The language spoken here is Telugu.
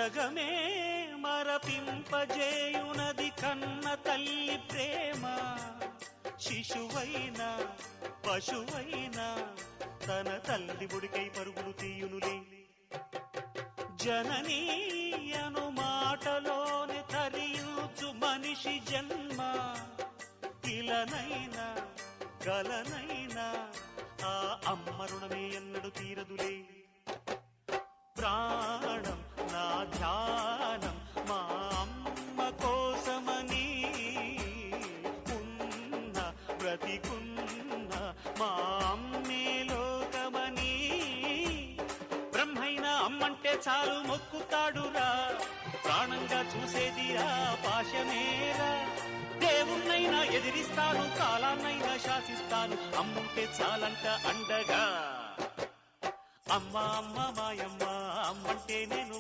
జగమే మరపింపజేయునది కన్న తల్లి ప్రేమ. శిశువైనా పశువైనా తన తల్లి ఒడికై పరుగులు తీయునులే. జననీ అను మాటలోని తరించు మనిషి జన్మ. ఇలనైనా గలనైనా ఆ అమ్మ రుణమే ఎన్నడు తీరదులే. ప్రాణం నా ధ్యానం మా అమ్మ కోసమని, ఉన్న బ్రతికున్న మా అమ్మే లోకమని. బ్రహ్మైనా అమ్మంటే చాలు మొక్కుతాడురా, ప్రాణంగా చూసేది ఆ పాశమేరా. దేవుణ్ణైనా ఎదిరిస్తాను, కాలాన్నైనా శాసిస్తాను, అమ్ముంటే చాలంట అండగా. అమ్మ అమ్మ మాయమ్మ అమ్మంటే నేను